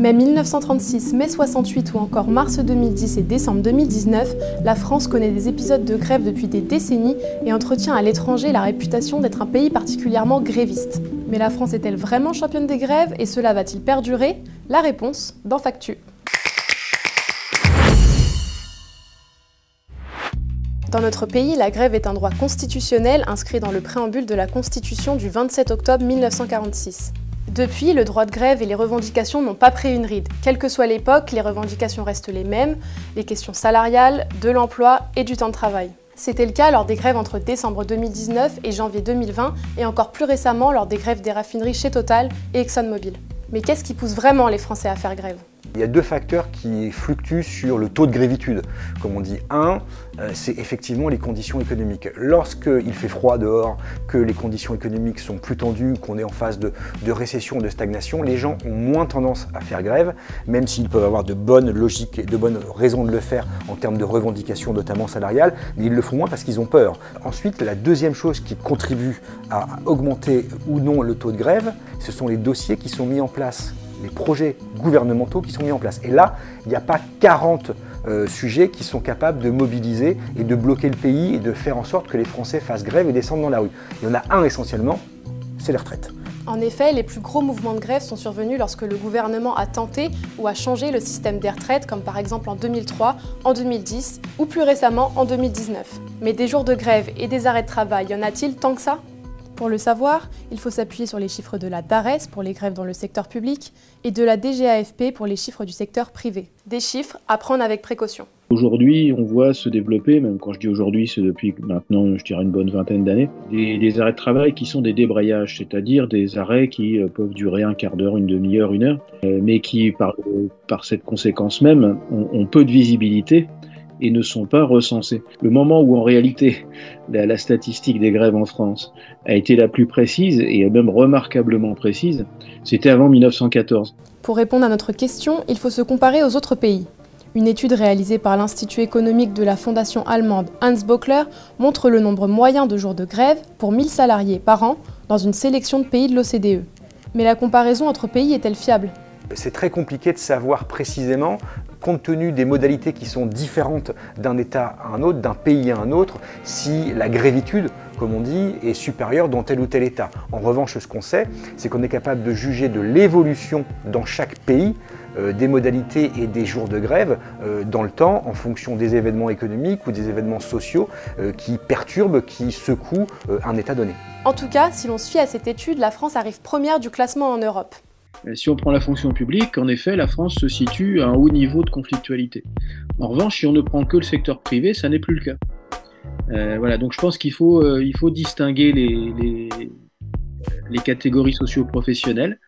Mai 1936, mai 68 ou encore mars 2010 et décembre 2019, la France connaît des épisodes de grève depuis des décennies et entretient à l'étranger la réputation d'être un pays particulièrement gréviste. Mais la France est-elle vraiment championne des grèves et cela va-t-il perdurer? La réponse dans Factu. Dans notre pays, la grève est un droit constitutionnel inscrit dans le préambule de la Constitution du 27 octobre 1946. Depuis, le droit de grève et les revendications n'ont pas pris une ride. Quelle que soit l'époque, les revendications restent les mêmes, les questions salariales, de l'emploi et du temps de travail. C'était le cas lors des grèves entre décembre 2019 et janvier 2020 et encore plus récemment lors des grèves des raffineries chez Total et ExxonMobil. Mais qu'est-ce qui pousse vraiment les Français à faire grève ? Il y a deux facteurs qui fluctuent sur le taux de grévitude. Comme on dit, un, c'est effectivement les conditions économiques. Lorsqu'il fait froid dehors, que les conditions économiques sont plus tendues, qu'on est en phase de récession, de stagnation, les gens ont moins tendance à faire grève, même s'ils peuvent avoir de bonnes logiques et de bonnes raisons de le faire en termes de revendications, notamment salariales, mais ils le font moins parce qu'ils ont peur. Ensuite, la deuxième chose qui contribue à augmenter ou non le taux de grève, ce sont les dossiers qui sont mis en place, les projets gouvernementaux qui sont mis en place. Et là, il n'y a pas 40 sujets qui sont capables de mobiliser et de bloquer le pays et de faire en sorte que les Français fassent grève et descendent dans la rue. Il y en a un essentiellement, c'est les retraites. En effet, les plus gros mouvements de grève sont survenus lorsque le gouvernement a tenté ou a changé le système des retraites, comme par exemple en 2003, en 2010 ou plus récemment en 2019. Mais des jours de grève et des arrêts de travail, y en a-t-il tant que ça ? Pour le savoir, il faut s'appuyer sur les chiffres de la DARES pour les grèves dans le secteur public et de la DGAFP pour les chiffres du secteur privé. Des chiffres à prendre avec précaution. Aujourd'hui, on voit se développer, même quand je dis aujourd'hui, c'est depuis maintenant, je dirais une bonne vingtaine d'années, des arrêts de travail qui sont des débrayages, c'est-à-dire des arrêts qui peuvent durer un quart d'heure, une demi-heure, une heure, mais qui, par cette conséquence même, ont peu de visibilité et ne sont pas recensés. Le moment où en réalité la statistique des grèves en France a été la plus précise et même remarquablement précise, c'était avant 1914. Pour répondre à notre question, il faut se comparer aux autres pays. Une étude réalisée par l'Institut économique de la fondation allemande Hans Böckler montre le nombre moyen de jours de grève pour 1000 salariés par an dans une sélection de pays de l'OCDE. Mais la comparaison entre pays est-elle fiable ? C'est très compliqué de savoir précisément, compte tenu des modalités qui sont différentes d'un État à un autre, d'un pays à un autre, si la grévitude, comme on dit, est supérieure dans tel ou tel État. En revanche, ce qu'on sait, c'est qu'on est capable de juger de l'évolution dans chaque pays, des modalités et des jours de grève dans le temps, en fonction des événements économiques ou des événements sociaux qui perturbent, qui secouent un État donné. En tout cas, si l'on se fie à cette étude, la France arrive première du classement en Europe. Si on prend la fonction publique, en effet, la France se situe à un haut niveau de conflictualité. En revanche, si on ne prend que le secteur privé, ça n'est plus le cas. Voilà, donc je pense qu'il faut distinguer les catégories socio-professionnelles.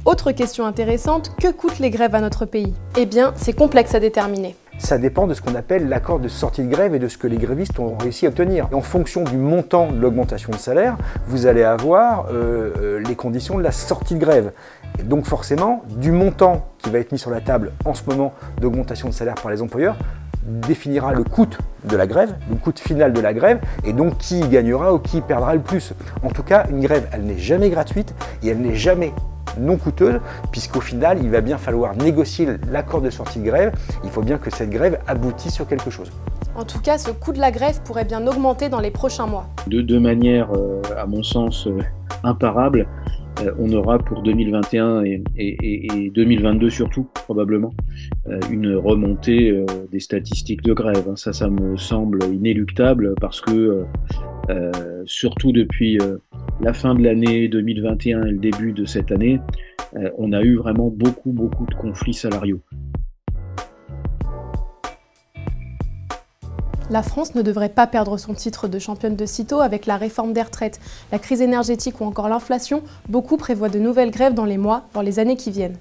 Autre question intéressante, que coûtent les grèves à notre pays? Eh bien, c'est complexe à déterminer. Ça dépend de ce qu'on appelle l'accord de sortie de grève et de ce que les grévistes ont réussi à obtenir. Et en fonction du montant de l'augmentation de salaire, vous allez avoir les conditions de la sortie de grève. Et donc forcément, du montant qui va être mis sur la table en ce moment d'augmentation de salaire par les employeurs, définira le coût de la grève, le coût final de la grève, et donc qui gagnera ou qui perdra le plus. En tout cas, une grève, elle n'est jamais gratuite et elle n'est jamais non coûteuse, puisqu'au final, il va bien falloir négocier l'accord de sortie de grève. Il faut bien que cette grève aboutisse sur quelque chose. En tout cas, ce coût de la grève pourrait bien augmenter dans les prochains mois. De manière, à mon sens, imparable, on aura pour 2021 et 2022 surtout, probablement, une remontée des statistiques de grève. Ça me semble inéluctable parce que, surtout depuis la fin de l'année 2021 et le début de cette année, on a eu vraiment beaucoup de conflits salariaux. La France ne devrait pas perdre son titre de championne de sitôt avec la réforme des retraites, la crise énergétique ou encore l'inflation. Beaucoup prévoient de nouvelles grèves dans les mois, voire les années qui viennent.